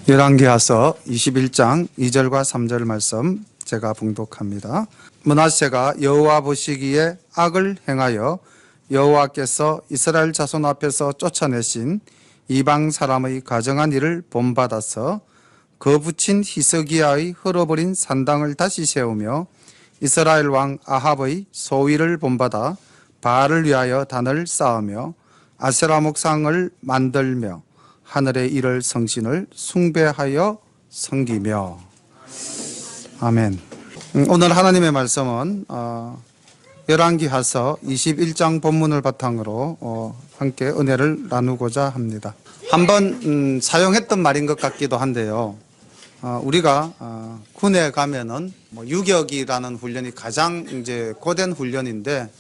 열왕기하서 21장 2절과 3절 말씀 제가 봉독합니다. 므낫세가 여호와 보시기에 악을 행하여 여호와께서 이스라엘 자손 앞에서 쫓아내신 이방 사람의 가정한 일을 본받아서 거붙인 히스기야의 헐어버린 산당을 다시 세우며 이스라엘 왕 아합의 소위를 본받아 바알을 위하여 단을 쌓으며 아세라 목상을 만들며 하늘의 일을 성신을 숭배하여 섬기며. 아멘. 오늘 하나님의 말씀은 열왕기하서 21장 본문을 바탕으로 함께 은혜를 나누고자 합니다. 한번 사용했던 말인 것 같기도 한데요. 우리가 군에 가면은 유격이라는 훈련이 가장 이제 고된 훈련인데,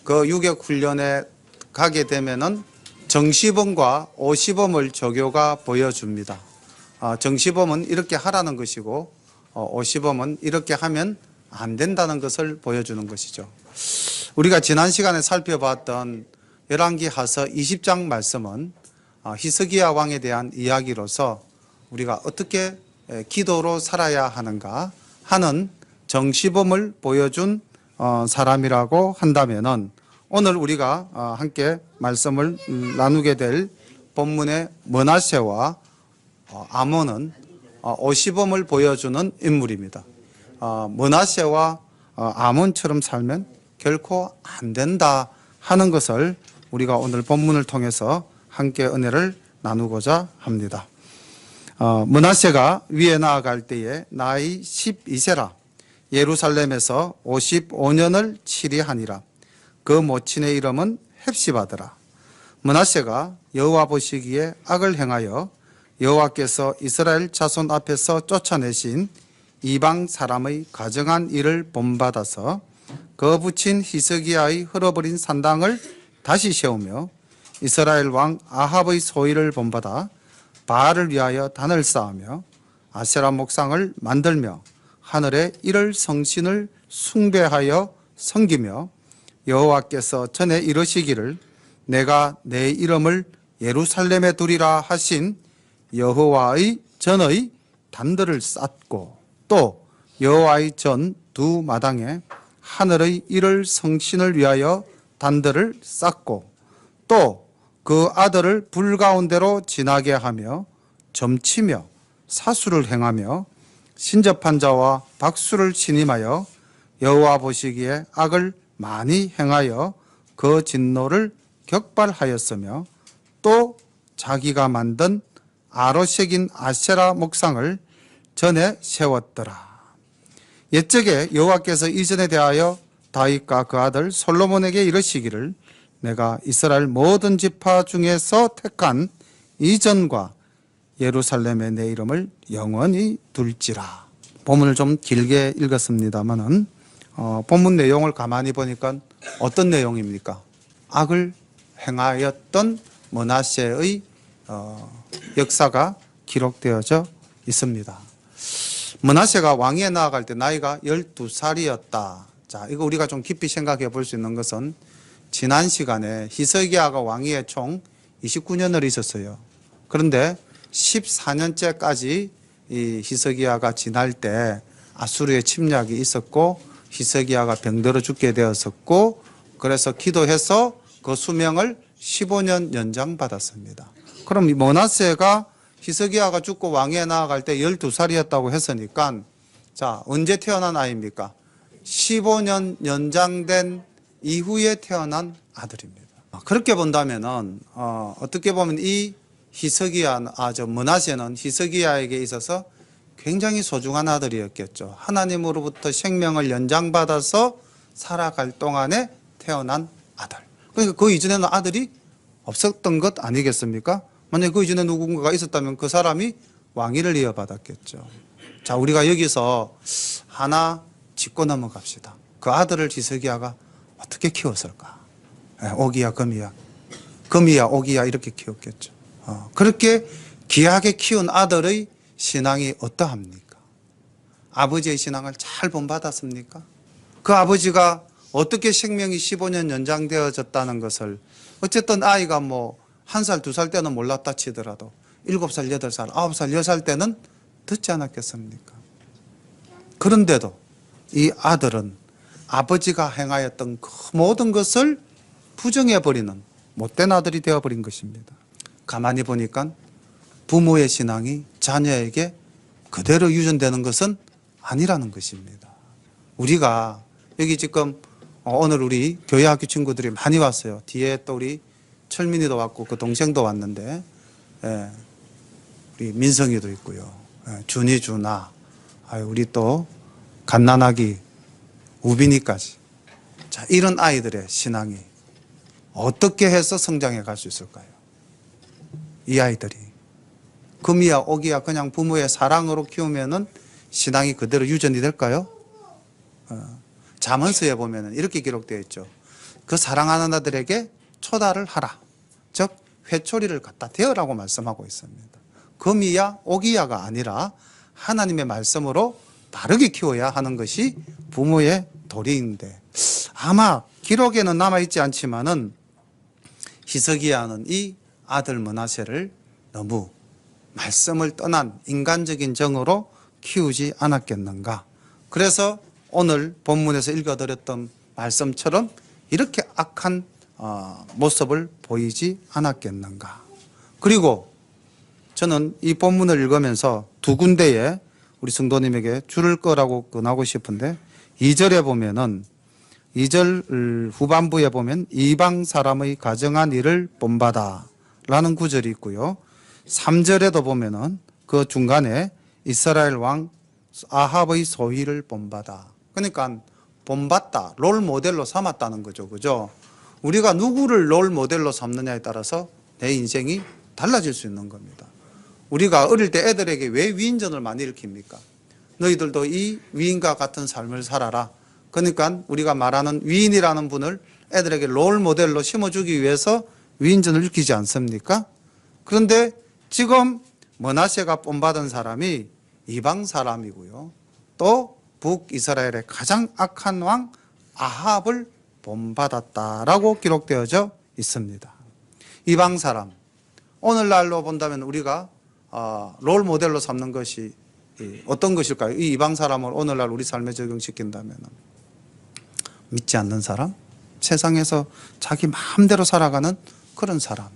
그 유격 훈련에 가게 되면은 정시범과 오시범을 조교가 보여줍니다. 정시범은 이렇게 하라는 것이고 오시범은 이렇게 하면 안 된다는 것을 보여주는 것이죠. 우리가 지난 시간에 살펴봤던 열왕기하서 20장 말씀은 히스기야 왕에 대한 이야기로서 우리가 어떻게 기도로 살아야 하는가 하는 정시범을 보여준 사람이라고 한다면은, 오늘 우리가 함께 말씀을 나누게 될 본문의 므낫세와 아몬은 오시범을 보여주는 인물입니다. 므낫세와 아몬처럼 살면 결코 안 된다 하는 것을 우리가 오늘 본문을 통해서 함께 은혜를 나누고자 합니다. 므낫세가 위에 나아갈 때에 나이 12세라 예루살렘에서 55년을 치리하니라. 그 모친의 이름은 헵시바더라. 므낫세가 여호와 보시기에 악을 행하여 여호와께서 이스라엘 자손 앞에서 쫓아내신 이방 사람의 가정한 일을 본받아서 거붙인 히스기야의 헐어버린 산당을 다시 세우며 이스라엘 왕 아합의 소위를 본받아 바알을 위하여 단을 쌓으며 아세라 목상을 만들며 하늘의 일을 성신을 숭배하여 섬기며 여호와께서 전에 이르시기를 내가 내 이름을 예루살렘에 두리라 하신 여호와의 전의 단들을 쌓고, 또 여호와의 전 두 마당에 하늘의 일을 성신을 위하여 단들을 쌓고, 또 그 아들을 불 가운데로 지나게 하며 점치며 사수를 행하며 신접한 자와 박수를 신임하여 여호와 보시기에 악을 많이 행하여 그 진노를 격발하였으며, 또 자기가 만든 아로색인 아세라 목상을 전에 세웠더라. 옛적에 여호와께서 이전에 대하여 다윗과 그 아들 솔로몬에게 이르시기를 내가 이스라엘 모든 지파 중에서 택한 이전과 예루살렘에 내 이름을 영원히 둘지라. 본문을 좀 길게 읽었습니다만은 본문 내용을 가만히 보니까 어떤 내용입니까? 악을 행하였던 므낫세의 역사가 기록되어져 있습니다. 므낫세가 왕위에 나아갈 때 나이가 12살이었다. 자, 이거 우리가 좀 깊이 생각해 볼 수 있는 것은 지난 시간에 히스기야가 왕위에 총 29년을 있었어요. 그런데 14년째까지 이 히스기야가 지날 때 아수르의 침략이 있었고 히스기야가 병들어 죽게 되었었고, 그래서 기도해서 그 수명을 15년 연장받았습니다. 그럼 이 므낫세가 히스기야가 죽고 왕위에 나아갈 때 12살이었다고 했으니까, 자, 언제 태어난 아이입니까? 15년 연장된 이후에 태어난 아들입니다. 그렇게 본다면은 어떻게 보면 이 므낫세는 히스기야에게 있어서 굉장히 소중한 아들이었겠죠. 하나님으로부터 생명을 연장받아서 살아갈 동안에 태어난 아들. 그러니까 그 이전에는 아들이 없었던 것 아니겠습니까? 만약에 그 이전에 누군가가 있었다면 그 사람이 왕위를 이어받았겠죠. 자, 우리가 여기서 하나 짚고 넘어갑시다. 그 아들을 히스기야가 어떻게 키웠을까? 오기야 금이야, 금이야 오기야 이렇게 키웠겠죠. 그렇게 귀하게 키운 아들의 신앙이 어떠합니까? 아버지의 신앙을 잘 본받았습니까? 그 아버지가 어떻게 생명이 15년 연장되어졌다는 것을, 어쨌든 아이가 1살, 2살 때는 몰랐다 치더라도 7살, 8살, 9살, 10살 때는 듣지 않았겠습니까? 그런데도 이 아들은 아버지가 행하였던 그 모든 것을 부정해버리는 못된 아들이 되어버린 것입니다. 가만히 보니까 부모의 신앙이 자녀에게 그대로 유전되는 것은 아니라는 것입니다. 우리가 여기 지금 오늘 우리 교회학교 친구들이 많이 왔어요. 뒤에 또 우리 철민이도 왔고 그 동생도 왔는데, 우리 민성이도 있고요. 준이, 준아, 우리 또 갓난아기 우빈이까지. 자, 이런 아이들의 신앙이 어떻게 해서 성장해 갈 수 있을까요? 이 아이들이 금이야 오기야 그냥 부모의 사랑으로 키우면은 신앙이 그대로 유전이 될까요? 잠언서에 보면은 이렇게 기록되어 있죠. 그 사랑하는 아들에게 초다를 하라. 즉 회초리를 갖다 대어라고 말씀하고 있습니다. 금이야 오기야가 아니라 하나님의 말씀으로 바르게 키워야 하는 것이 부모의 도리인데, 아마 기록에는 남아있지 않지만은 히스기야는 이 아들 므낫세를 너무 말씀을 떠난 인간적인 정으로 키우지 않았겠는가. 그래서 오늘 본문에서 읽어드렸던 말씀처럼 이렇게 악한 모습을 보이지 않았겠는가. 그리고 저는 이 본문을 읽으면서 두 군데에 우리 성도님에게 줄을 거라고 권하고 싶은데, 2절에 보면은 2절 후반부에 보면 이방 사람의 가정한 일을 본받아 라는 구절이 있고요. 3절에도 보면은 그 중간에 이스라엘 왕 아합의 소위를 본받아. 그러니까 본받다, 롤 모델로 삼았다는 거죠. 그죠? 우리가 누구를 롤 모델로 삼느냐에 따라서 내 인생이 달라질 수 있는 겁니다. 우리가 어릴 때 애들에게 왜 위인전을 많이 일으킵니까? 너희들도 이 위인과 같은 삶을 살아라. 그러니까 우리가 말하는 위인이라는 분을 애들에게 롤 모델로 심어주기 위해서 위인전을 일으키지 않습니까? 그런데 지금 므낫세가 본받은 사람이 이방 사람이고요. 또 북이스라엘의 가장 악한 왕 아합을 본받았다라고 기록되어져 있습니다. 이방 사람, 오늘날로 본다면 우리가 롤 모델로 삼는 것이 어떤 것일까요? 이 이방 사람을 오늘날 우리 삶에 적용시킨다면 믿지 않는 사람, 세상에서 자기 마음대로 살아가는 그런 사람.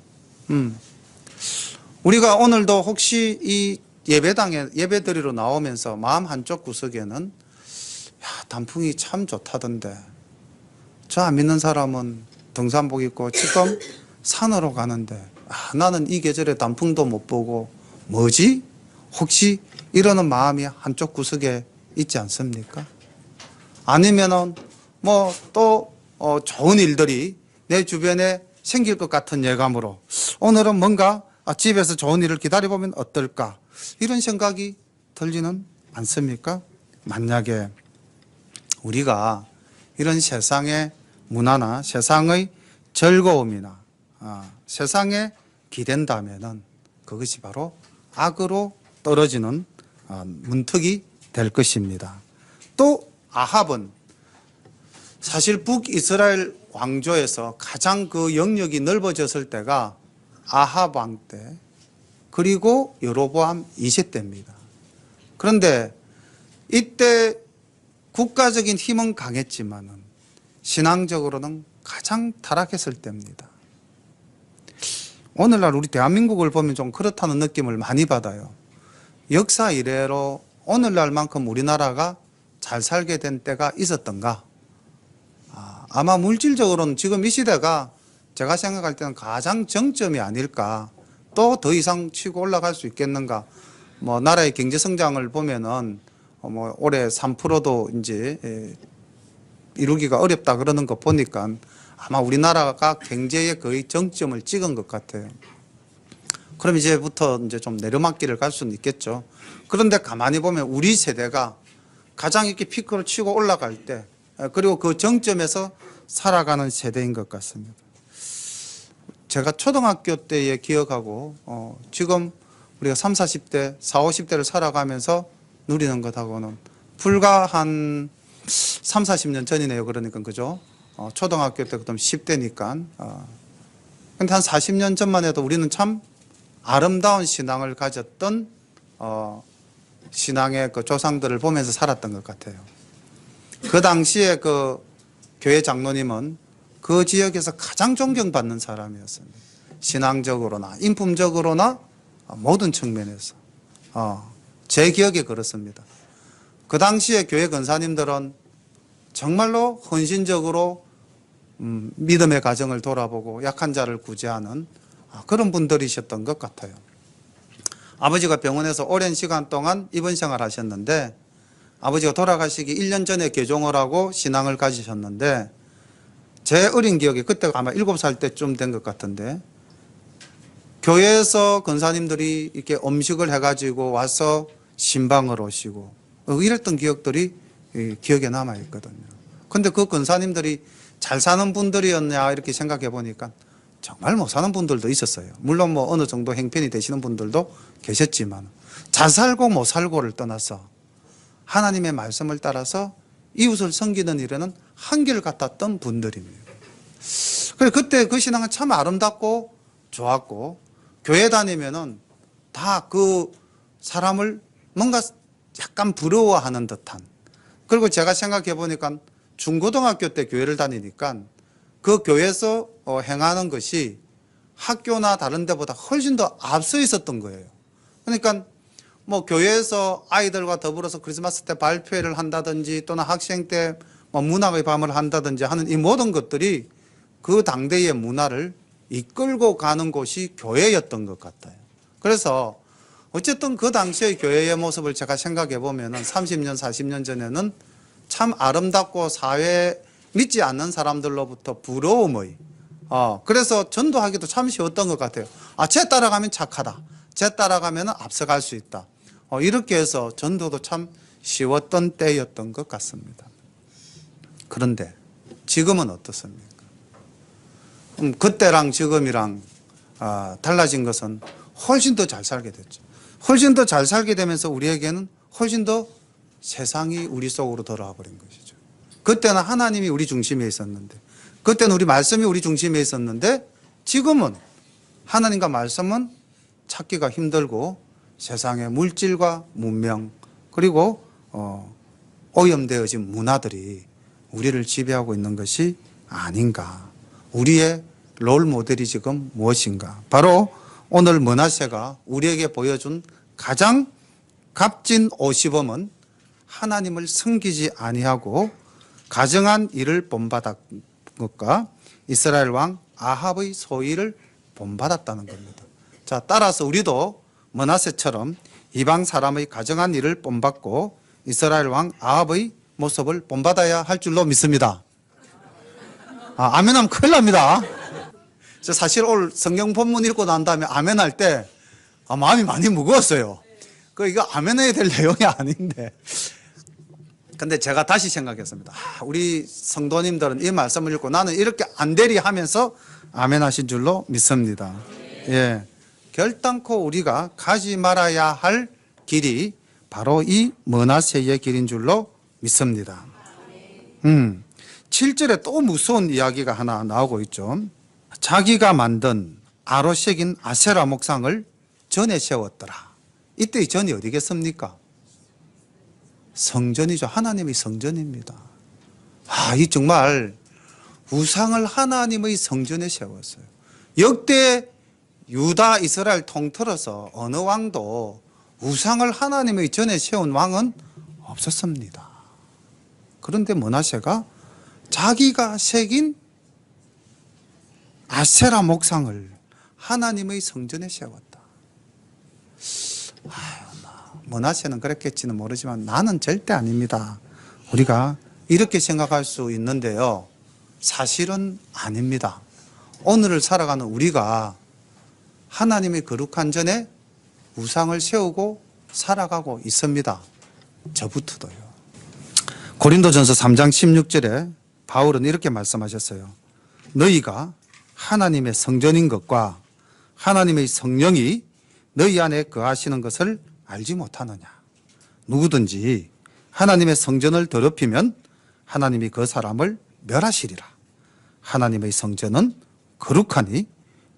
우리가 오늘도 혹시 이 예배당에 예배드리러 나오면서 마음 한쪽 구석에는 단풍이 참 좋다던데 저 안 믿는 사람은 등산복 입고 지금 산으로 가는데 나는 이 계절에 단풍도 못 보고 뭐지? 혹시 이러는 마음이 한쪽 구석에 있지 않습니까? 아니면은 뭐 또 좋은 일들이 내 주변에 생길 것 같은 예감으로 오늘은 뭔가 집에서 좋은 일을 기다려보면 어떨까? 이런 생각이 들지는 않습니까? 만약에 우리가 이런 세상의 문화나 세상의 즐거움이나 세상에 기댄다면은 그것이 바로 악으로 떨어지는 문턱이 될 것입니다. 또 아합은 사실 북이스라엘 왕조에서 가장 그 영역이 넓어졌을 때가 아합 왕 때, 그리고 여로보암 2세 때입니다. 그런데 이때 국가적인 힘은 강했지만은 신앙적으로는 가장 타락했을 때입니다. 오늘날 우리 대한민국을 보면 좀 그렇다는 느낌을 많이 받아요. 역사 이래로 오늘날만큼 우리나라가 잘 살게 된 때가 있었던가? 아마 물질적으로는 지금 이 시대가 제가 생각할 때는 가장 정점이 아닐까. 또 더 이상 치고 올라갈 수 있겠는가. 뭐 나라의 경제 성장을 보면은 뭐 올해 3%도 이제 이루기가 어렵다 그러는 거 보니까 아마 우리나라가 경제의 거의 정점을 찍은 것 같아요. 그럼 이제부터 이제 좀 내려막길을 갈 수는 있겠죠. 그런데 가만히 보면 우리 세대가 가장 이렇게 피크를 치고 올라갈 때, 그리고 그 정점에서 살아가는 세대인 것 같습니다. 제가 초등학교 때에 기억하고 지금 우리가 30, 40대, 40, 50대를 살아가면서 누리는 것하고는 불과 한 3, 40년 전이네요. 그러니까 그죠? 초등학교 때 그다음 10대니까. 근데 한 40년 전만 해도 우리는 참 아름다운 신앙을 가졌던 신앙의 그 조상들을 보면서 살았던 것 같아요. 그 당시에 그 교회 장로님은 그 지역에서 가장 존경받는 사람이었습니다. 신앙적으로나 인품적으로나 모든 측면에서. 제 기억에 그렇습니다. 그 당시에 교회 권사님들은 정말로 헌신적으로 믿음의 가정을 돌아보고 약한 자를 구제하는 그런 분들이셨던 것 같아요. 아버지가 병원에서 오랜 시간 동안 입원 생활하셨는데 아버지가 돌아가시기 1년 전에 개종을 하고 신앙을 가지셨는데 제 어린 기억에 그때가 아마 7살 때쯤 된 것 같은데 교회에서 권사님들이 이렇게 음식을 해가지고 와서 신방을 오시고 이랬던 기억들이 기억에 남아있거든요. 근데 그 권사님들이 잘 사는 분들이었냐 이렇게 생각해 보니까 정말 못 사는 분들도 있었어요. 물론 뭐 어느 정도 행편이 되시는 분들도 계셨지만 잘 살고 못 살고를 떠나서 하나님의 말씀을 따라서 이웃을 섬기는 일에는 한결같았던 분들입니다. 그래서 그때 그 신앙은 참 아름답고 좋았고 교회 다니면은 다 그 사람을 뭔가 약간 부러워하는 듯한. 그리고 제가 생각해 보니까 중고등학교 때 교회를 다니니까 그 교회에서 행하는 것이 학교나 다른 데보다 훨씬 더 앞서 있었던 거예요. 그러니까 뭐 교회에서 아이들과 더불어서 크리스마스 때 발표회를 한다든지 또는 학생 때 뭐 문학의 밤을 한다든지 하는 이 모든 것들이 그 당대의 문화를 이끌고 가는 곳이 교회였던 것 같아요. 그래서 어쨌든 그 당시의 교회의 모습을 제가 생각해 보면은 30년, 40년 전에는 참 아름답고 사회에 믿지 않는 사람들로부터 부러움의 그래서 전도하기도 참 쉬웠던 것 같아요. 쟤 따라가면 착하다. 쟤 따라가면 앞서갈 수 있다. 이렇게 해서 전도도 참 쉬웠던 때였던 것 같습니다. 그런데 지금은 어떻습니까? 그때랑 지금이랑 달라진 것은 훨씬 더 잘 살게 됐죠. 훨씬 더 잘 살게 되면서 우리에게는 훨씬 더 세상이 우리 속으로 들어와 버린 것이죠. 그때는 하나님이 우리 중심에 있었는데, 그때는 우리 말씀이 우리 중심에 있었는데, 지금은 하나님과 말씀은 찾기가 힘들고 세상의 물질과 문명 그리고 오염되어진 문화들이 우리를 지배하고 있는 것이 아닌가. 우리의 롤 모델이 지금 무엇인가. 바로 오늘 므낫세가 우리에게 보여준 가장 값진 오시범은 하나님을 섬기지 아니하고 가정한 일을 본받았던 것과 이스라엘 왕 아합의 소위를 본받았다는 겁니다. 자, 따라서 우리도 므낫세처럼 이방 사람의 가정한 일을 본받고 이스라엘 왕 아합의 모습을 본받아야 할 줄로 믿습니다. 아멘하면 큰일 납니다. 저 사실 오늘 성경 본문 읽고 난 다음에 아멘할 때 마음이 많이 무거웠어요. 이거 아멘해야 될 내용이 아닌데. 근데 제가 다시 생각했습니다. 우리 성도님들은 이 말씀을 읽고 나는 이렇게 안 되리 하면서 아멘하신 줄로 믿습니다. 예. 결단코 우리가 가지 말아야 할 길이 바로 이 므낫세의 길인 줄로 믿습니다. 7절에 또 무서운 이야기가 하나 나오고 있죠. 자기가 만든 아로 새긴 아세라 목상을 전에 세웠더라. 이때 이 전이 어디겠습니까? 성전이죠. 하나님의 성전입니다. 이 정말 우상을 하나님의 성전에 세웠어요. 역대 유다 이스라엘 통틀어서 어느 왕도 우상을 하나님의 전에 세운 왕은 없었습니다. 그런데 므낫세가 자기가 새긴 아세라 목상을 하나님의 성전에 세웠다. 므낫세는 그랬겠지는 모르지만 나는 절대 아닙니다. 우리가 이렇게 생각할 수 있는데요. 사실은 아닙니다. 오늘을 살아가는 우리가 하나님의 거룩한 전에 우상을 세우고 살아가고 있습니다. 저부터도요. 고린도전서 3장 16절에 바울은 이렇게 말씀하셨어요. 너희가 하나님의 성전인 것과 하나님의 성령이 너희 안에 거하시는 것을 알지 못하느냐. 누구든지 하나님의 성전을 더럽히면 하나님이 그 사람을 멸하시리라. 하나님의 성전은 거룩하니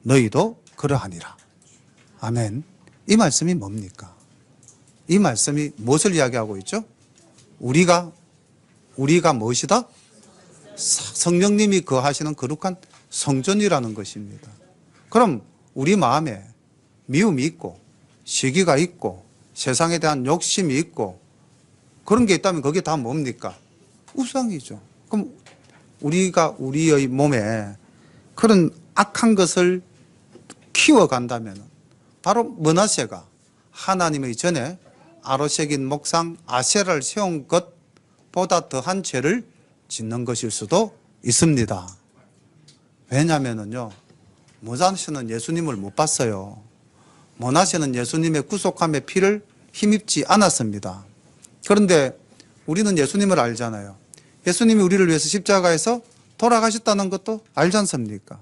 너희도 그러하니라. 아멘. 이 말씀이 뭡니까? 이 말씀이 무엇을 이야기하고 있죠? 우리가 무엇이다? 성령님이 거하시는 거룩한 성전이라는 것입니다. 그럼 우리 마음에 미움이 있고 시기가 있고 세상에 대한 욕심이 있고 그런 게 있다면 그게 다 뭡니까? 우상이죠. 그럼 우리의 몸에 그런 악한 것을 키워간다면 바로 므낫세가 하나님의 전에 아로새긴 목상 아세라를 세운 것보다 더한 죄를 짓는 것일 수도 있습니다. 왜냐하면요, 므낫세는 예수님을 못 봤어요. 므낫세는 예수님의 구속함의 피를 힘입지 않았습니다. 그런데 우리는 예수님을 알잖아요. 예수님이 우리를 위해서 십자가에서 돌아가셨다는 것도 알지 않습니까?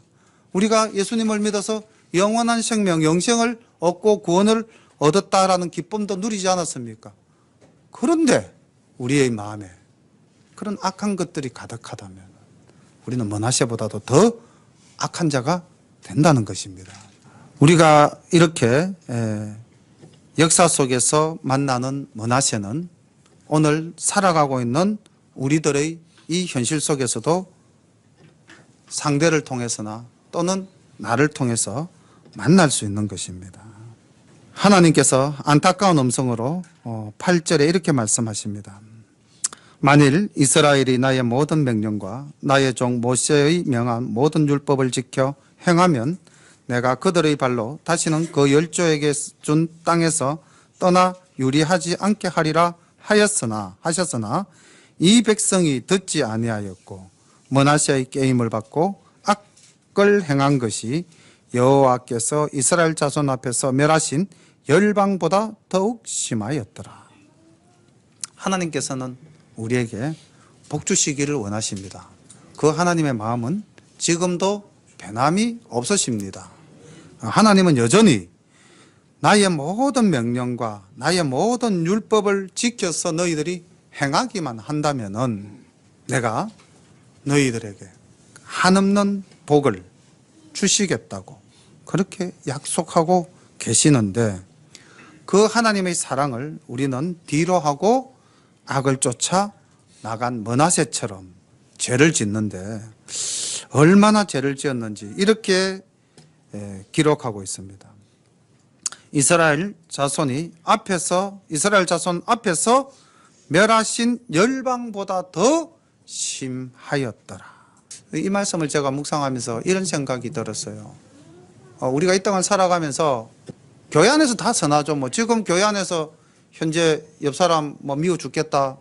우리가 예수님을 믿어서 영원한 생명, 영생을 얻고 구원을 얻었다라는 기쁨도 누리지 않았습니까? 그런데 우리의 마음에 그런 악한 것들이 가득하다면 우리는 므낫세보다도 더 악한 자가 된다는 것입니다. 우리가 이렇게 역사 속에서 만나는 므낫세는 오늘 살아가고 있는 우리들의 이 현실 속에서도 상대를 통해서나 또는 나를 통해서 만날 수 있는 것입니다. 하나님께서 안타까운 음성으로 8절에 이렇게 말씀하십니다. 만일 이스라엘이 나의 모든 명령과 나의 종 모세의 명한 모든 율법을 지켜 행하면 내가 그들의 발로 다시는 그 열조에게 준 땅에서 떠나 유리하지 않게 하리라 하셨으나 이 백성이 듣지 아니하였고 므낫세의 게임을 받고 악을 행한 것이 여호와께서 이스라엘 자손 앞에서 멸하신 열방보다 더욱 심하였더라. 하나님께서는 우리에게 복 주시기를 원하십니다. 그 하나님의 마음은 지금도 변함이 없으십니다. 하나님은 여전히 나의 모든 명령과 나의 모든 율법을 지켜서 너희들이 행하기만 한다면은 내가 너희들에게 한없는 복을 주시겠다고 그렇게 약속하고 계시는데 그 하나님의 사랑을 우리는 뒤로 하고 악을 쫓아 나간 므낫세처럼 죄를 짓는데 얼마나 죄를 지었는지 이렇게 기록하고 있습니다. 이스라엘 자손 앞에서 멸하신 열방보다 더 심하였더라. 이 말씀을 제가 묵상하면서 이런 생각이 들었어요. 우리가 이 땅을 살아가면서 교회 안에서 다 선하죠. 지금 교회 안에서 현재 옆 사람 미워 죽겠다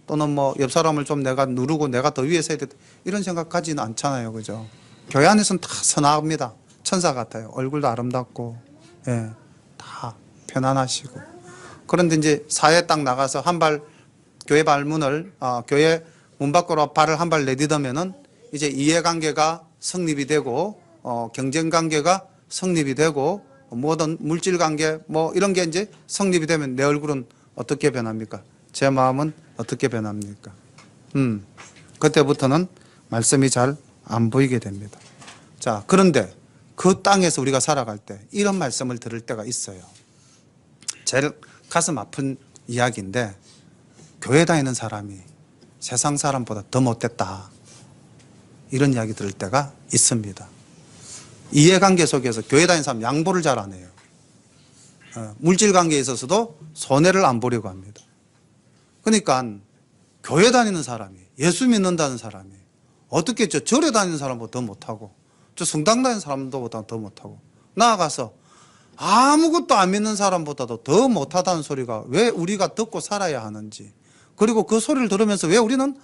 또는 옆 사람을 좀 내가 누르고 내가 더 위에 서야 돼 이런 생각 가지는 않잖아요. 그죠? 교회 안에서는 다 선합니다. 천사 같아요. 얼굴도 아름답고 다 편안하시고. 그런데 이제 사회 딱 나가서 교회 교회 문 밖으로 발을 한 발 내딛으면은 이제 이해관계가 성립이 되고 경쟁관계가 성립이 되고 모든 물질관계 이런 게 이제 성립이 되면 내 얼굴은 어떻게 변합니까? 제 마음은 어떻게 변합니까? 그때부터는 말씀이 잘 안 보이게 됩니다. 자, 그런데 그 땅에서 우리가 살아갈 때 이런 말씀을 들을 때가 있어요. 제일 가슴 아픈 이야기인데 교회 다니는 사람이 세상 사람보다 더 못됐다 이런 이야기 들을 때가 있습니다. 이해관계 속에서 교회 다니는 사람 양보를 잘 안 해요. 물질관계에 있어서도 손해를 안 보려고 합니다. 그러니까 교회 다니는 사람이 예수 믿는다는 사람이 어떻게 절에 다니는 사람보다 더 못하고 성당 다니는 사람보다 더 못하고 나아가서 아무것도 안 믿는 사람보다도 더 못하다는 소리가 왜 우리가 듣고 살아야 하는지, 그리고 그 소리를 들으면서 왜 우리는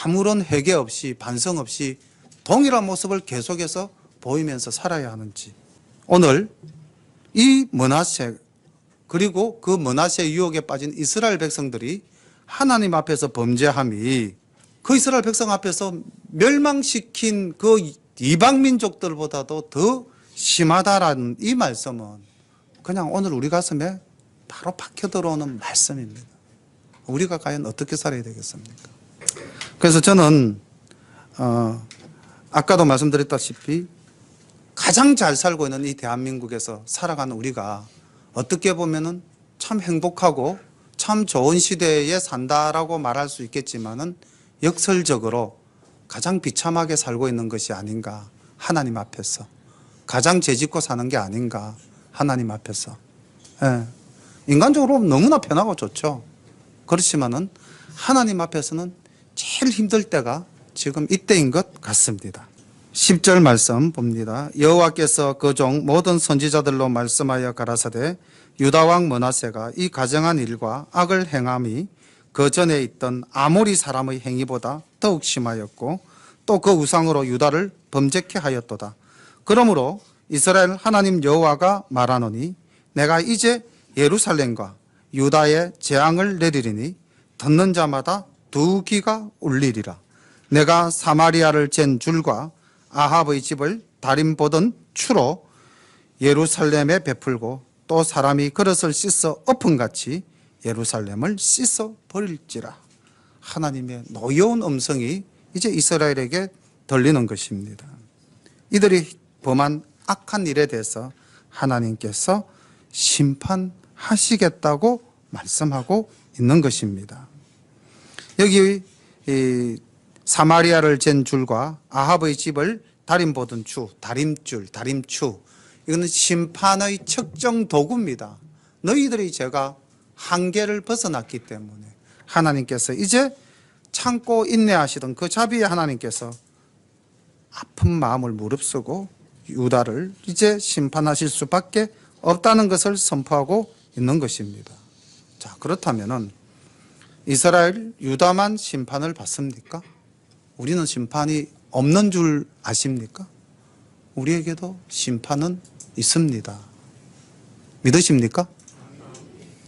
아무런 회개 없이 반성 없이 동일한 모습을 계속해서 보이면서 살아야 하는지, 오늘 이 므낫세 그리고 그 므낫세 유혹에 빠진 이스라엘 백성들이 하나님 앞에서 범죄함이 그 이스라엘 백성 앞에서 멸망시킨 그 이방 민족들보다도 더 심하다라는 이 말씀은 그냥 오늘 우리 가슴에 바로 박혀 들어오는 말씀입니다. 우리가 과연 어떻게 살아야 되겠습니까? 그래서 저는 아까도 말씀드렸다시피 가장 잘 살고 있는 이 대한민국에서 살아가는 우리가 어떻게 보면은 참 행복하고 참 좋은 시대에 산다라고 말할 수 있겠지만은 역설적으로 가장 비참하게 살고 있는 것이 아닌가, 하나님 앞에서. 가장 죄짓고 사는 게 아닌가, 하나님 앞에서. 예. 인간적으로 너무나 편하고 좋죠. 그렇지만은 하나님 앞에서는 제일 힘들 때가 지금 이때인 것 같습니다. 10절 말씀 봅니다. 여호와께서 그 종 모든 선지자들로 말씀하여 가라사대 유다 왕 므낫세가 이 가정한 일과 악을 행함이 그 전에 있던 아모리 사람의 행위보다 더욱 심하였고 또 그 우상으로 유다를 범죄케 하였도다. 그러므로 이스라엘 하나님 여호와가 말하노니 내가 이제 예루살렘과 유다에 재앙을 내리리니 듣는 자마다 두 귀가 울리리라. 내가 사마리아를 잰 줄과 아합의 집을 다림 보던 추로 예루살렘에 베풀고 또 사람이 그릇을 씻어 엎은같이 예루살렘을 씻어 버릴지라. 하나님의 노여운 음성이 이제 이스라엘에게 들리는 것입니다. 이들이 범한 악한 일에 대해서 하나님께서 심판하시겠다고 말씀하고 있는 것입니다. 여기 이 사마리아를 잰 줄과 아합의 집을 다림 보던 추, 다림줄, 다림추, 이거는 심판의 측정 도구입니다. 너희들이 제가 한계를 벗어났기 때문에 하나님께서 이제 참고 인내하시던 그 자비의 하나님께서 아픈 마음을 무릅쓰고 유다를 이제 심판하실 수밖에 없다는 것을 선포하고 있는 것입니다. 자, 그렇다면은 이스라엘 유다만 심판을 받습니까? 우리는 심판이 없는 줄 아십니까? 우리에게도 심판은 있습니다. 믿으십니까?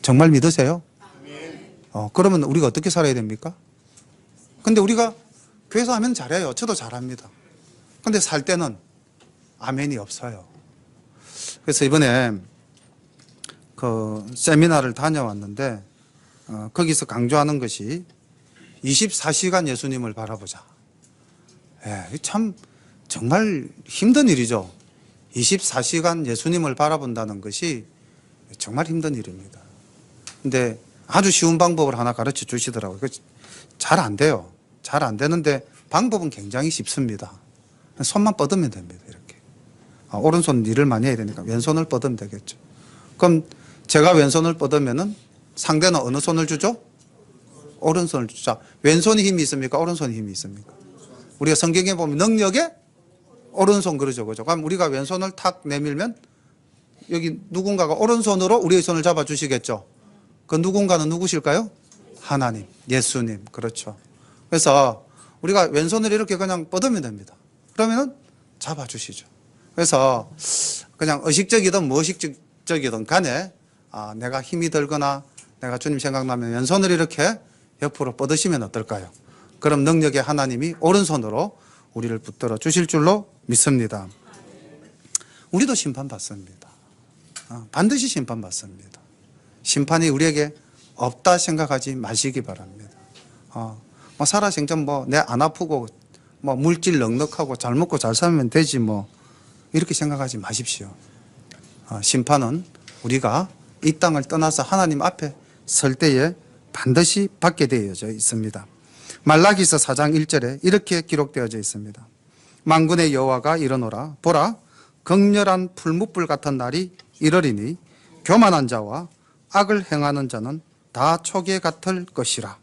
정말 믿으세요? 그러면 우리가 어떻게 살아야 됩니까? 근데 우리가 교회에서 하면 잘해요. 저도 잘합니다. 근데 살 때는 아멘이 없어요. 그래서 이번에 그 세미나를 다녀왔는데 거기서 강조하는 것이 24시간 예수님을 바라보자. 참 정말 힘든 일이죠. 24시간 예수님을 바라본다는 것이 정말 힘든 일입니다. 근데 아주 쉬운 방법을 하나 가르쳐 주시더라고요. 잘 안 돼요. 잘 안 되는데 방법은 굉장히 쉽습니다. 손만 뻗으면 됩니다. 이렇게. 오른손 일을 많이 해야 되니까 왼손을 뻗으면 되겠죠. 그럼 제가 왼손을 뻗으면은 상대는 어느 손을 주죠? 오른손을 주자. 왼손이 힘이 있습니까? 오른손이 힘이 있습니까? 우리가 성경에 보면 능력에 오른손 그러죠. 그죠? 그럼 우리가 왼손을 탁 내밀면 여기 누군가가 오른손으로 우리의 손을 잡아 주시겠죠. 그 누군가는 누구실까요? 하나님, 예수님. 그렇죠. 그래서 우리가 왼손을 이렇게 그냥 뻗으면 됩니다. 그러면은 잡아 주시죠. 그래서 그냥 의식적이든 무의식적이든 간에 내가 힘이 들거나 내가 주님 생각나면 왼손을 이렇게 옆으로 뻗으시면 어떨까요? 그럼 능력의 하나님이 오른손으로 우리를 붙들어 주실 줄로 믿습니다. 우리도 심판받습니다. 반드시 심판받습니다. 심판이 우리에게 없다 생각하지 마시기 바랍니다. 살아생전 내 안 아프고 물질 넉넉하고 잘 먹고 잘 살면 되지 이렇게 생각하지 마십시오. 심판은 우리가 이 땅을 떠나서 하나님 앞에 설 때에 반드시 받게 되어져 있습니다. 말라기서 4장 1절에 이렇게 기록되어져 있습니다. 만군의 여호와가 이르노라 보라 극렬한 풀무불 같은 날이 이르리니 교만한 자와 악을 행하는 자는 다 초계 같을 것이라.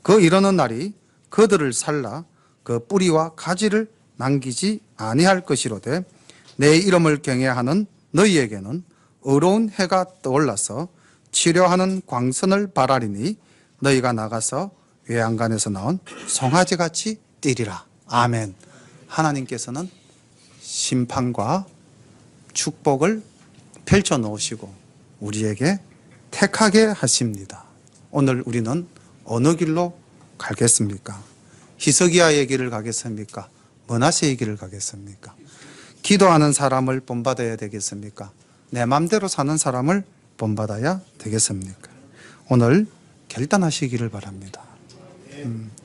그 이르는 날이 그들을 살라 그 뿌리와 가지를 남기지 아니할 것이로되 내 이름을 경외하는 너희에게는 의로운 해가 떠올라서 치료하는 광선을 발하리니 너희가 나가서 외양간에서 나온 송아지같이 뛰리라. 아멘. 하나님께서는 심판과 축복을 펼쳐 놓으시고 우리에게 택하게 하십니다. 오늘 우리는 어느 길로 가겠습니까? 히스기야의 길을 가겠습니까? 므낫세의 길을 가겠습니까? 기도하는 사람을 본받아야 되겠습니까? 내 맘대로 사는 사람을 본받아야 되겠습니까? 오늘 결단하시기를 바랍니다.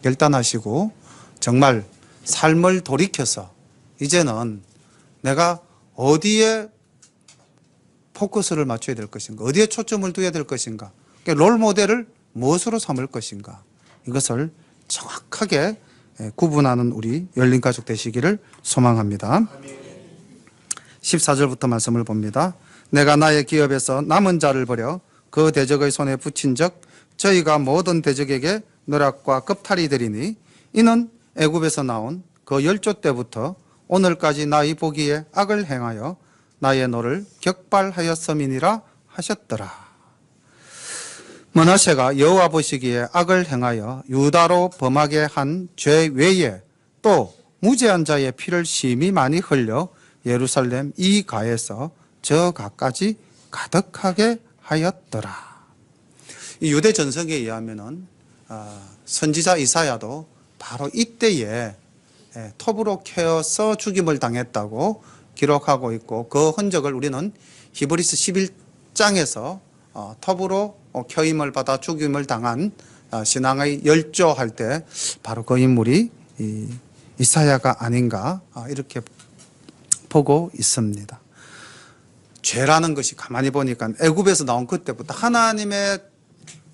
결단하시고 정말 삶을 돌이켜서 이제는 내가 어디에 포커스를 맞춰야 될 것인가, 어디에 초점을 둬야 될 것인가, 그러니까 롤 모델을 무엇으로 삼을 것인가, 이것을 정확하게 구분하는 우리 열린 가족 되시기를 소망합니다. 14절부터 말씀을 봅니다. 내가 나의 기업에서 남은 자를 버려 그 대적의 손에 붙인 적 저희가 모든 대적에게 노략과 겁탈이 되리니 이는 애굽에서 나온 그 열조 때부터 오늘까지 나의 보기에 악을 행하여 나의 노를 격발하였음이니라 하셨더라. 므낫세가 여호와 보시기에 악을 행하여 유다로 범하게 한 죄 외에 또 무죄한 자의 피를 심히 많이 흘려 예루살렘 이 가에서 저 가까지 가득하게 하였더라. 이 유대 전성에 의하면은 선지자 이사야도 바로 이때에 톱으로 캐어서 죽임을 당했다고 기록하고 있고, 그 흔적을 우리는 히브리서 11장에서 톱으로 켜임을 받아 죽임을 당한 신앙의 열조할 때 바로 그 인물이 이사야가 아닌가 이렇게 보고 있습니다. 죄라는 것이 가만히 보니까 애굽에서 나온 그때부터 하나님의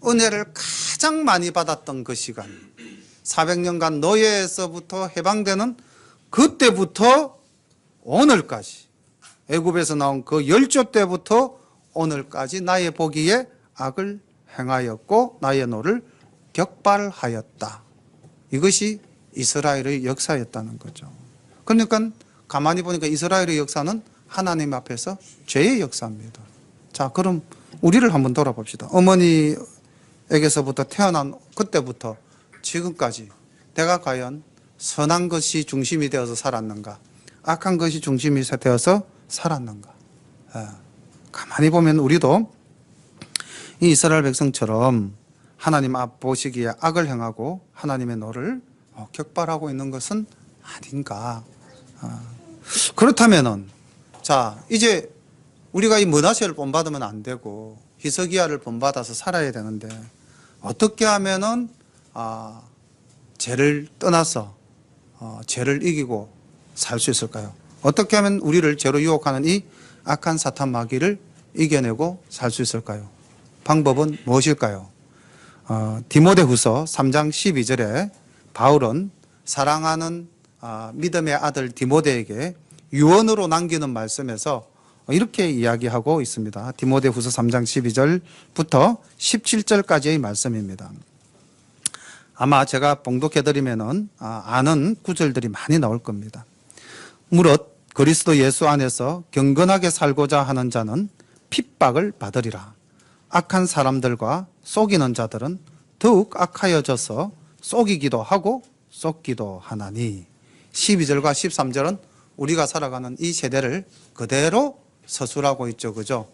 은혜를 가장 많이 받았던 그 시간, 400년간 노예에서부터 해방되는 그때부터 오늘까지, 애굽에서 나온 그 열조 때부터 오늘까지 나의 보기에 악을 행하였고 나의 노를 격발하였다. 이것이 이스라엘의 역사였다는 거죠. 그러니까 가만히 보니까 이스라엘의 역사는 하나님 앞에서 죄의 역사입니다. 자, 그럼 우리를 한번 돌아봅시다. 어머니에게서부터 태어난 그때부터 지금까지 내가 과연 선한 것이 중심이 되어서 살았는가, 악한 것이 중심이 되어서 살았는가. 가만히 보면 우리도 이 이스라엘 백성처럼 하나님 앞 보시기에 악을 행하고 하나님의 노를 격발하고 있는 것은 아닌가. 그렇다면은 자, 이제 우리가 이 므낫세를 본받으면 안 되고 히스기야를 본받아서 살아야 되는데 어떻게 하면은 죄를 떠나서 죄를 이기고 살 수 있을까요? 어떻게 하면 우리를 죄로 유혹하는 이 악한 사탄 마귀를 이겨내고 살 수 있을까요? 방법은 무엇일까요? 디모데후서 3장 12절에 바울은 사랑하는 믿음의 아들 디모데에게 유언으로 남기는 말씀에서 이렇게 이야기하고 있습니다. 디모데후서 3장 12절부터 17절까지의 말씀입니다. 아마 제가 봉독해드리면은 아는 구절들이 많이 나올 겁니다. 무릇 그리스도 예수 안에서 경건하게 살고자 하는 자는 핍박을 받으리라. 악한 사람들과 속이는 자들은 더욱 악하여져서 속이기도 하고 속기도 하나니. 12절과 13절은 우리가 살아가는 이 세대를 그대로 서술하고 있죠. 그죠?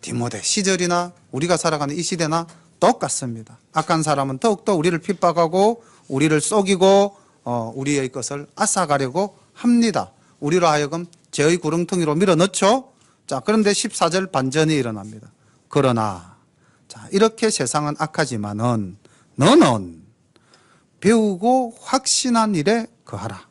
디모데 시절이나 우리가 살아가는 이 시대나 똑같습니다. 악한 사람은 더욱더 우리를 핍박하고 우리를 속이고 우리의 것을 앗아가려고 합니다. 우리로 하여금 죄의 구렁텅이로 밀어넣죠. 자, 그런데 14절 반전이 일어납니다. 그러나 자, 이렇게 세상은 악하지만은 너는 배우고 확신한 일에 거하라.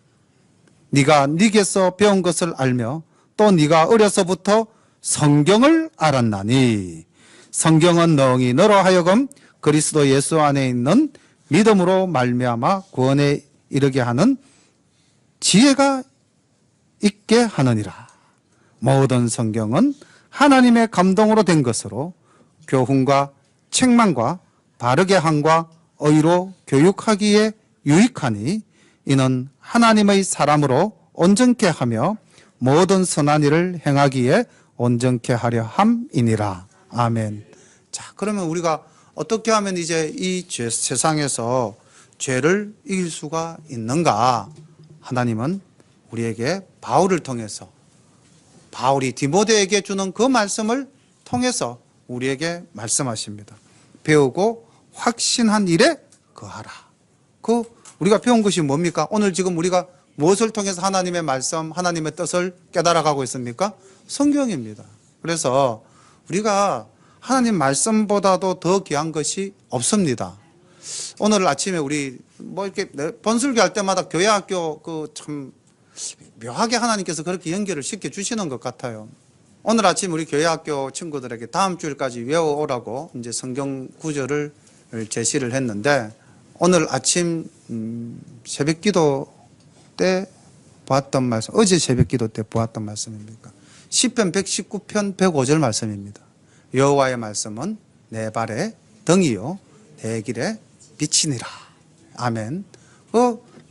네가 네게서 배운 것을 알며 또 네가 어려서부터 성경을 알았나니 성경은 능히 너로 하여금 그리스도 예수 안에 있는 믿음으로 말미암아 구원에 이르게 하는 지혜가 있게 하느니라. 모든 성경은 하나님의 감동으로 된 것으로 교훈과 책망과 바르게 함과 의로 교육하기에 유익하니 이는 하나님의 사람으로 온전케 하며 모든 선한 일을 행하기에 온전케 하려 함이니라. 아멘. 자, 그러면 우리가 어떻게 하면 이제 이 세상에서 죄를 이길 수가 있는가? 하나님은 우리에게 바울을 통해서, 바울이 디모데에게 주는 그 말씀을 통해서 우리에게 말씀하십니다. 배우고 확신한 일에 거하라. 우리가 배운 것이 뭡니까? 오늘 지금 우리가 무엇을 통해서 하나님의 말씀, 하나님의 뜻을 깨달아가고 있습니까? 성경입니다. 그래서 우리가 하나님 말씀보다도 더 귀한 것이 없습니다. 오늘 아침에 우리 이렇게 번술교 할 때마다 교회 학교 참 묘하게 하나님께서 그렇게 연결을 시켜주시는 것 같아요. 오늘 아침 우리 교회학교 친구들에게 다음 주일까지 외워오라고 이제 성경 구절을 제시를 했는데, 오늘 아침 새벽 기도 때 보았던 말씀, 어제 새벽 기도 때 보았던 말씀입니까? 시편 119편 105절 말씀입니다. 여호와의 말씀은 내 발의 등이요 내 길의 빛이니라. 아멘.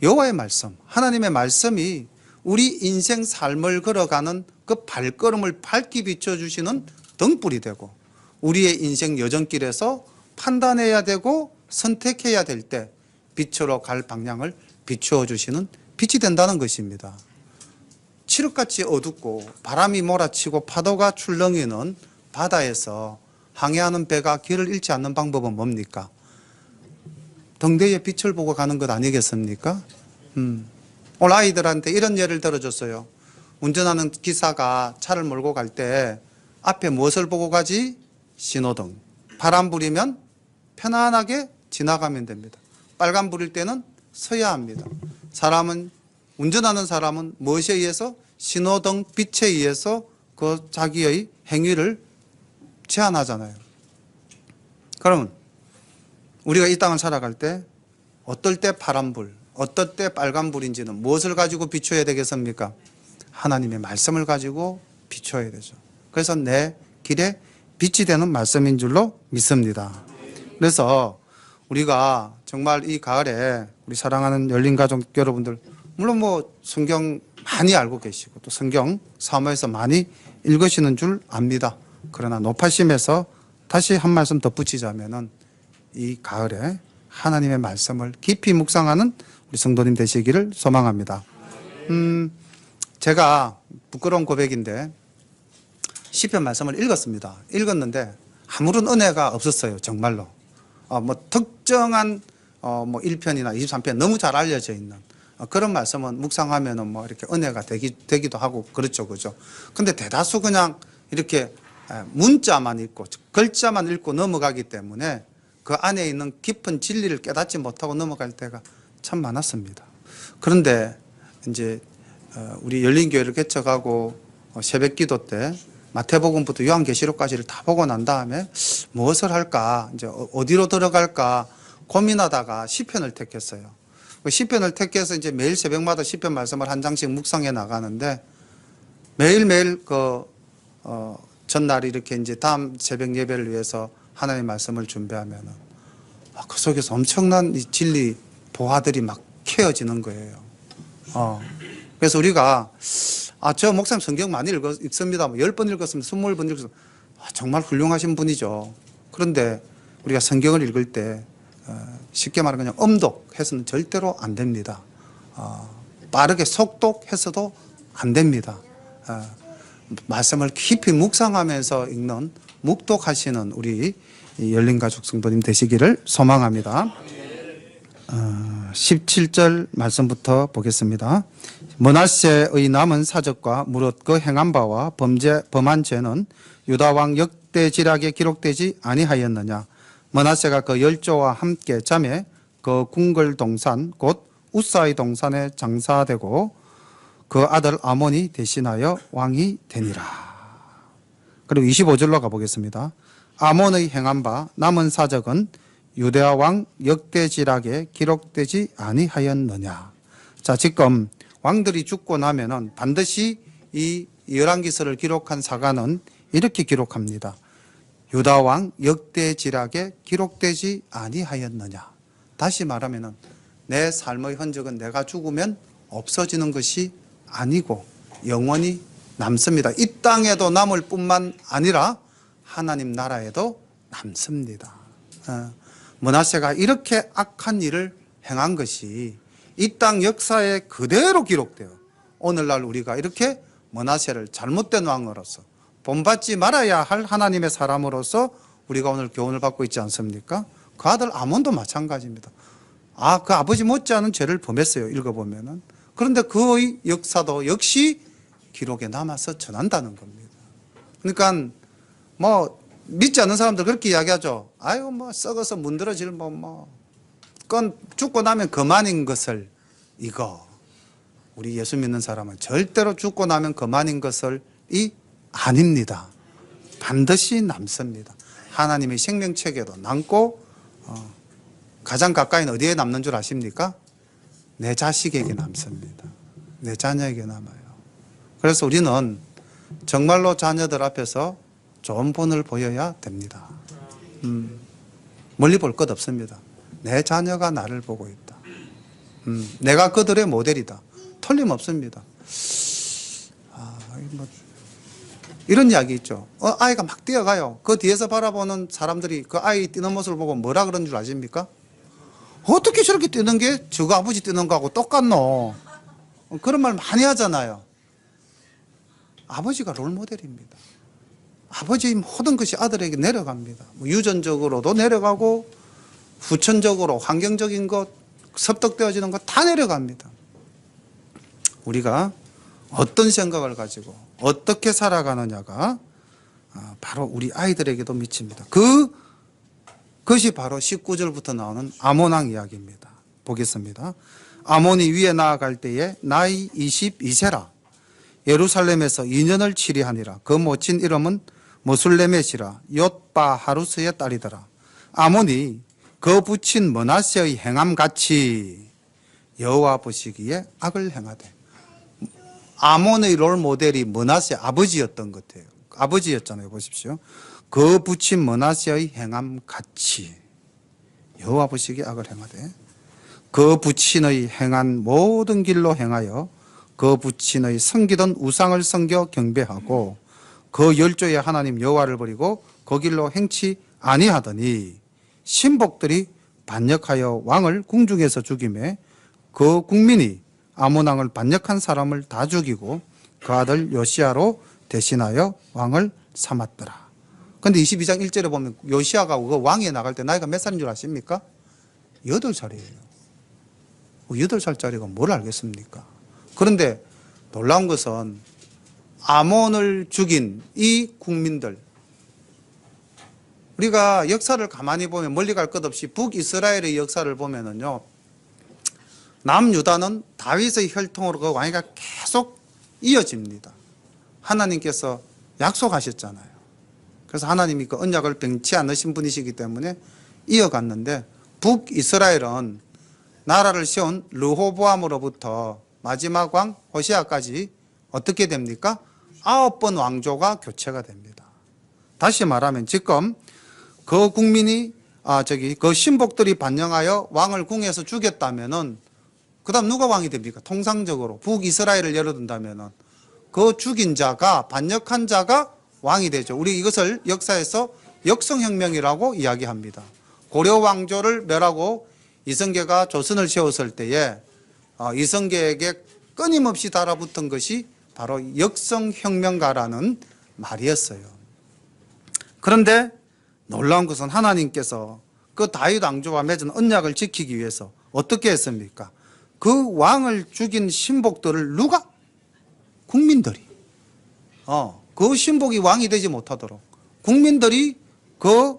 여호와의 말씀, 하나님의 말씀이 우리 인생 삶을 걸어가는 그 발걸음을 밝게 비춰주시는 등불이 되고, 우리의 인생 여정길에서 판단해야 되고 선택해야 될 때 빛으로 갈 방향을 비추어 주시는 빛이 된다는 것입니다. 칠흑같이 어둡고 바람이 몰아치고 파도가 출렁이는 바다에서 항해하는 배가 길을 잃지 않는 방법은 뭡니까? 등대의 빛을 보고 가는 것 아니겠습니까? 오늘 아이들한테 이런 예를 들어줬어요. 운전하는 기사가 차를 몰고 갈 때 앞에 무엇을 보고 가지? 신호등. 파란 불이면 편안하게 지나가면 됩니다. 빨간 불일 때는 서야 합니다. 운전하는 사람은 무엇에 의해서? 신호등 빛에 의해서 그 자기의 행위를 제한하잖아요. 그러면 우리가 이 땅을 살아갈 때 어떨 때 파란 불, 어떨 때 빨간 불인지는 무엇을 가지고 비춰야 되겠습니까? 하나님의 말씀을 가지고 비춰야 되죠. 그래서 내 길에 빛이 되는 말씀인 줄로 믿습니다. 그래서 우리가 정말 이 가을에 우리 사랑하는 열린가족 여러분들, 물론 성경 많이 알고 계시고 또 성경 사모에서 많이 읽으시는 줄 압니다. 그러나 노파심에서 다시 한 말씀 덧붙이자면은 이 가을에 하나님의 말씀을 깊이 묵상하는 우리 성도님 되시기를 소망합니다. 제가 부끄러운 고백인데 시편 말씀을 읽었습니다. 읽었는데 아무런 은혜가 없었어요. 정말로. 특정한 1편이나 23편 너무 잘 알려져 있는 그런 말씀은 묵상하면은 이렇게 은혜가 되기도 하고 그렇죠. 그죠? 근데 대다수 그냥 이렇게 문자만 읽고 글자만 읽고 넘어가기 때문에 그 안에 있는 깊은 진리를 깨닫지 못하고 넘어갈 때가 참 많았습니다. 그런데 이제 우리 열린교회를 개척하고 새벽 기도 때 마태복음부터 요한계시록까지를 다 보고 난 다음에 무엇을 할까, 이제 어디로 들어갈까 고민하다가 시편을 택했어요. 시편을 택해서 이제 매일 새벽마다 시편 말씀을 한 장씩 묵상해 나가는데, 매일매일 전날 이렇게 이제 다음 새벽 예배를 위해서 하나님의 말씀을 준비하면은 그 속에서 엄청난 이 진리 보화들이 막 캐어지는 거예요. 그래서 우리가 저 목사님 성경 많이 읽습니다. 10번 읽었으면 20번 읽었으면 정말 훌륭하신 분이죠. 그런데 우리가 성경을 읽을 때 쉽게 말하면 그냥 엄독해서는 절대로 안 됩니다. 빠르게 속독해서도 안 됩니다. 말씀을 깊이 묵상하면서 읽는 묵독하시는 우리 열린가족 성도님 되시기를 소망합니다. 17절 말씀부터 보겠습니다. 므낫세의 남은 사적과 무릇 그 행한 바와 범한 죄는 유다왕 역대지략에 기록되지 아니하였느냐. 므낫세가 그 열조와 함께 잠에 그 궁궐 동산 곧 우사의 동산에 장사되고 그 아들 아몬이 대신하여 왕이 되니라. 그리고 25절로 가보겠습니다. 아몬의 행한 바 남은 사적은 유대아 왕 역대지락에 기록되지 아니하였느냐. 자, 지금 왕들이 죽고 나면은 반드시 이 열왕기서를 기록한 사가는 이렇게 기록합니다. 유다 왕 역대지락에 기록되지 아니하였느냐. 다시 말하면은 내 삶의 흔적은 내가 죽으면 없어지는 것이 아니고 영원히 남습니다. 이 땅에도 남을 뿐만 아니라 하나님 나라에도 남습니다. 므낫세가 이렇게 악한 일을 행한 것이 이 땅 역사에 그대로 기록되어 오늘날 우리가 이렇게 므낫세를 잘못된 왕으로서 본받지 말아야 할 하나님의 사람으로서 우리가 오늘 교훈을 받고 있지 않습니까? 그 아들 아몬도 마찬가지입니다. 그 아버지 못지않은 죄를 범했어요. 읽어보면은. 그런데 그의 역사도 역시 기록에 남아서 전한다는 겁니다. 그러니까 믿지 않는 사람들 그렇게 이야기하죠. 썩어서 문드러질 그건 죽고 나면 그만인 것을 이거 우리 예수 믿는 사람은 절대로 죽고 나면 그만인 것을 아닙니다. 반드시 남습니다. 하나님의 생명체계도 남고 가장 가까이는 어디에 남는 줄 아십니까? 내 자식에게 남습니다. 내 자녀에게 남아요. 그래서 우리는 정말로 자녀들 앞에서 좋은 본을 보여야 됩니다. 멀리 볼 것 없습니다. 내 자녀가 나를 보고 있다. 내가 그들의 모델이다. 틀림없습니다. 이런 이야기 있죠. 아이가 막 뛰어가요. 그 뒤에서 바라보는 사람들이 그 아이 뛰는 모습을 보고 뭐라 그런 줄 아십니까? 어떻게 저렇게 뛰는 게 저거 아버지 뛰는 거하고 똑같노? 그런 말 많이 하잖아요. 아버지가 롤모델입니다. 아버지의 모든 것이 아들에게 내려갑니다. 유전적으로도 내려가고 후천적으로 환경적인 것, 습득되어지는 것 다 내려갑니다. 우리가 어떤 생각을 가지고 어떻게 살아가느냐가 바로 우리 아이들에게도 미칩니다. 그것이 바로 19절부터 나오는 아몬왕 이야기입니다. 보겠습니다. 아몬이 위에 나아갈 때에 나이 22세라. 예루살렘에서 2년을 치리하니라. 그 모친 이름은 모술레멧이라. 옅바 하루스의 딸이더라. 아몬이 그 붙인 므낫세의 행함같이 여호와 보시기에 악을 행하되. 아몬의 롤 모델이 므낫세 아버지였던 것 같아요. 아버지였잖아요. 보십시오. 그 붙인 므낫세의 행함같이 여호와 보시기에 악을 행하되 그 부친의 행한 모든 길로 행하여 그 부친의 섬기던 우상을 섬겨 경배하고 그 열조의 하나님 여호와를 버리고 그 길로 행치 아니하더니 신복들이 반역하여 왕을 궁중에서 죽이매 그 국민이 아몬 왕을 반역한 사람을 다 죽이고 그 아들 요시야로 대신하여 왕을 삼았더라. 그런데 22장 1절에 보면 요시야가 그 왕에 나갈 때 나이가 몇 살인 줄 아십니까? 8살이에요. 8살짜리가 뭘 알겠습니까? 그런데 놀라운 것은 아몬을 죽인 이 국민들, 우리가 역사를 가만히 보면 멀리 갈 것 없이 북이스라엘의 역사를 보면은요, 남유다는 다윗의 혈통으로 그 왕위가 계속 이어집니다. 하나님께서 약속하셨잖아요. 그래서 하나님이 그 언약을 변치 않으신 분이시기 때문에 이어갔는데, 북이스라엘은 나라를 세운 르호보암으로부터 마지막 왕 호시아까지 어떻게 됩니까? 9번 왕조가 교체가 됩니다. 다시 말하면 지금 그 국민이 그 신복들이 반영하여 왕을 궁에서 죽였다면은 그 다음 누가 왕이 됩니까? 통상적으로 북이스라엘을 예로 든다면은 그 죽인 자가, 반역한 자가 왕이 되죠. 우리 이것을 역사에서 역성혁명이라고 이야기합니다. 고려 왕조를 멸하고 이성계가 조선을 세웠을 때에 이성계에게 끊임없이 달아붙은 것이 바로 역성혁명가라는 말이었어요. 그런데 놀라운 것은 하나님께서 그 다윗 왕조와 맺은 언약을 지키기 위해서 어떻게 했습니까? 그 왕을 죽인 신복들을 누가? 국민들이. 그 신복이 왕이 되지 못하도록 국민들이 그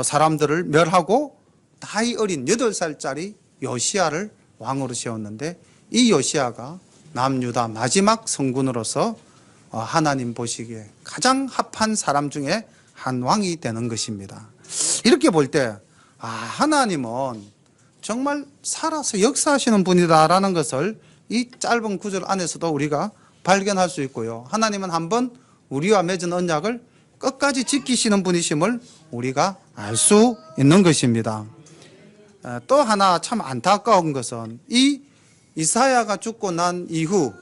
사람들을 멸하고 나이 어린 8살짜리 요시야를 왕으로 세웠는데, 이 요시야가 남유다 마지막 성군으로서 하나님 보시기에 가장 합한 사람 중에 한 왕이 되는 것입니다. 이렇게 볼 때 하나님은 정말 살아서 역사하시는 분이다라는 것을 이 짧은 구절 안에서도 우리가 발견할 수 있고요. 하나님은 한번 우리와 맺은 언약을 끝까지 지키시는 분이심을 우리가 알 수 있는 것입니다. 또 하나 참 안타까운 것은 이 이사야가 죽고 난 이후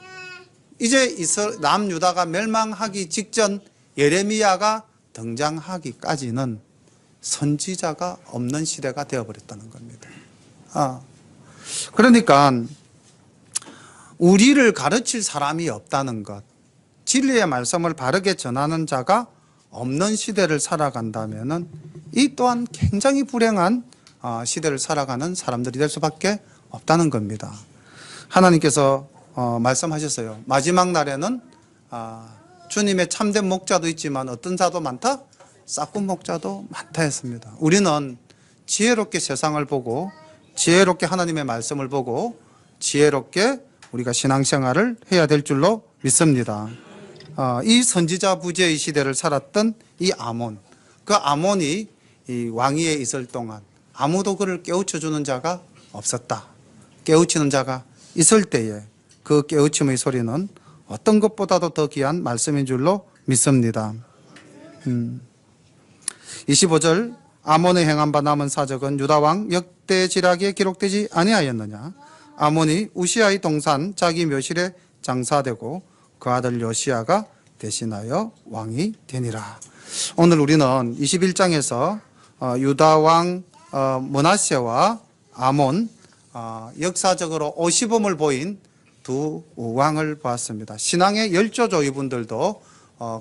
이제 남유다가 멸망하기 직전 예레미야가 등장하기까지는 선지자가 없는 시대가 되어버렸다는 겁니다. 그러니까 우리를 가르칠 사람이 없다는 것, 진리의 말씀을 바르게 전하는 자가 없는 시대를 살아간다면 이 또한 굉장히 불행한 시대를 살아가는 사람들이 될 수밖에 없다는 겁니다. 하나님께서 말씀하셨어요. 마지막 날에는 주님의 참된 목자도 있지만 어떤 자도 많다? 싹군 목자도 많다 했습니다. 우리는 지혜롭게 세상을 보고 지혜롭게 하나님의 말씀을 보고 지혜롭게 우리가 신앙생활을 해야 될 줄로 믿습니다. 이 선지자 부재의 시대를 살았던 이 아몬, 그 아몬이 이 왕위에 있을 동안 아무도 그를 깨우쳐주는 자가 없었다. 깨우치는 자가 있을 때에 그 깨우침의 소리는 어떤 것보다도 더 귀한 말씀인 줄로 믿습니다. 25절 아몬의 행한 바 남은 사적은 유다왕 역대지략에 기록되지 아니하였느냐. 아몬이 우시아의 동산 자기 묘실에 장사되고 그 아들 요시아가 대신하여 왕이 되니라. 오늘 우리는 21장에서 유다왕 므낫세와 아몬 역사적으로 오시범을 보인 두 왕을 보았습니다. 신앙의 열조죠. 이분들도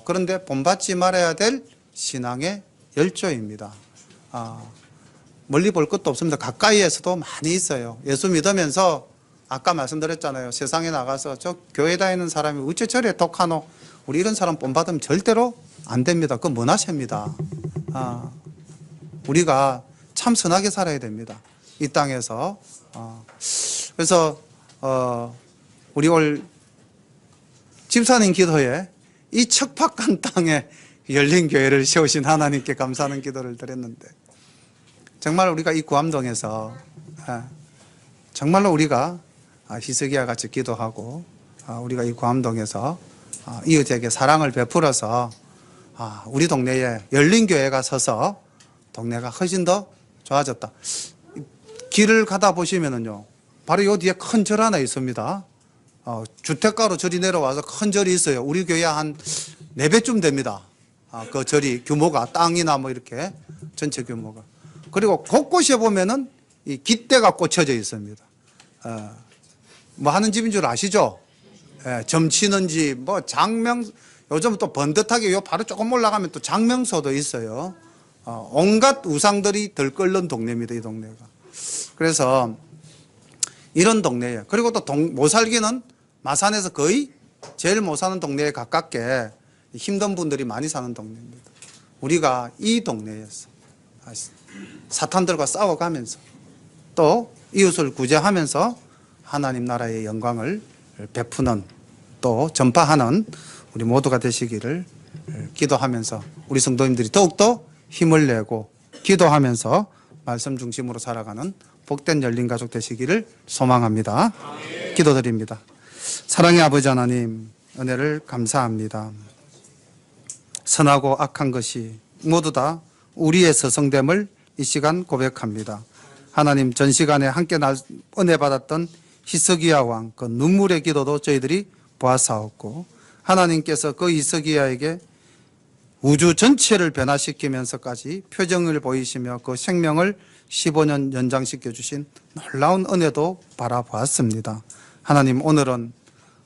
그런데 본받지 말아야 될 신앙의 열조입니다. 멀리 볼 것도 없습니다. 가까이에서도 많이 있어요. 예수 믿으면서 아까 말씀드렸잖아요. 세상에 나가서 저 교회 다니는 사람이 어째 저래 독하노. 우리 이런 사람 본받으면 절대로 안 됩니다. 그건 므낫세입니다. 우리가 참 선하게 살아야 됩니다. 이 땅에서. 그래서 우리 올 집사님 기도에 이 척박한 땅에 열린 교회를 세우신 하나님께 감사하는 기도를 드렸는데 정말 우리가 이 구암동에서 정말로 우리가 히스기야 같이 기도하고 우리가 이 구암동에서 이웃에게 사랑을 베풀어서 우리 동네에 열린 교회가 서서 동네가 훨씬 더 좋아졌다. 길을 가다 보시면은요, 바로 요 뒤에 큰 절 하나 있습니다. 주택가로 절이 내려와서 큰 절이 있어요. 우리 교회 한 4배쯤 됩니다. 그 절이 규모가 땅이나 뭐 이렇게 전체 규모가. 그리고 곳곳에 보면은 이 깃대가 꽂혀져 있습니다. 뭐 하는 집인 줄 아시죠? 점치는 집, 뭐 장명, 요즘 또 번듯하게 요 바로 조금 올라가면 또 장명소도 있어요. 온갖 우상들이 들끓는 동네입니다. 이 동네가. 그래서 이런 동네에, 그리고 또 못 살기는 마산에서 거의 제일 못 사는 동네에 가깝게 힘든 분들이 많이 사는 동네입니다. 우리가 이 동네에서 사탄들과 싸워가면서 또 이웃을 구제하면서 하나님 나라의 영광을 베푸는 또 전파하는 우리 모두가 되시기를 기도하면서 우리 성도님들이 더욱더 힘을 내고 기도하면서 말씀 중심으로 살아가는 복된 열린 가족 되시기를 소망합니다. 기도드립니다. 사랑의 아버지 하나님, 은혜를 감사합니다. 선하고 악한 것이 모두 다 우리의 서성됨을 이 시간 고백합니다. 하나님, 전 시간에 함께 은혜 받았던 히스기야 왕 그 눈물의 기도도 저희들이 보았사옵고, 하나님께서 그 히스기야에게 우주 전체를 변화시키면서까지 표정을 보이시며 그 생명을 15년 연장시켜 주신 놀라운 은혜도 바라보았습니다. 하나님, 오늘은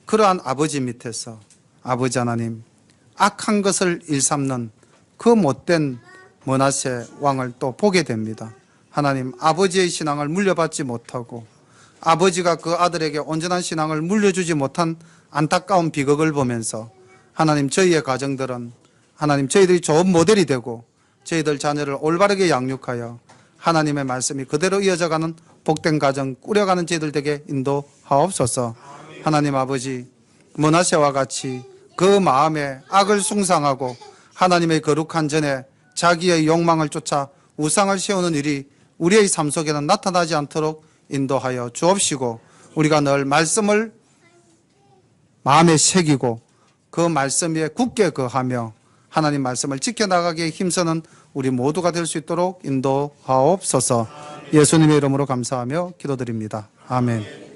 그러한 아버지 밑에서 아버지 하나님, 악한 것을 일삼는 그 못된 므낫세 왕을 또 보게 됩니다. 하나님, 아버지의 신앙을 물려받지 못하고 아버지가 그 아들에게 온전한 신앙을 물려주지 못한 안타까운 비극을 보면서 하나님, 저희의 가정들은 하나님, 저희들이 좋은 모델이 되고 저희들 자녀를 올바르게 양육하여 하나님의 말씀이 그대로 이어져가는 복된 가정 꾸려가는 저희들 되게 인도하옵소서. 하나님 아버지, 므낫세와 같이 그 마음에 악을 숭상하고 하나님의 거룩한 전에 자기의 욕망을 쫓아 우상을 세우는 일이 우리의 삶 속에는 나타나지 않도록 인도하여 주옵시고, 우리가 늘 말씀을 마음에 새기고 그 말씀 위에 굳게 거하며 하나님 말씀을 지켜나가기에 힘쓰는 우리 모두가 될 수 있도록 인도하옵소서. 예수님의 이름으로 감사하며 기도드립니다. 아멘.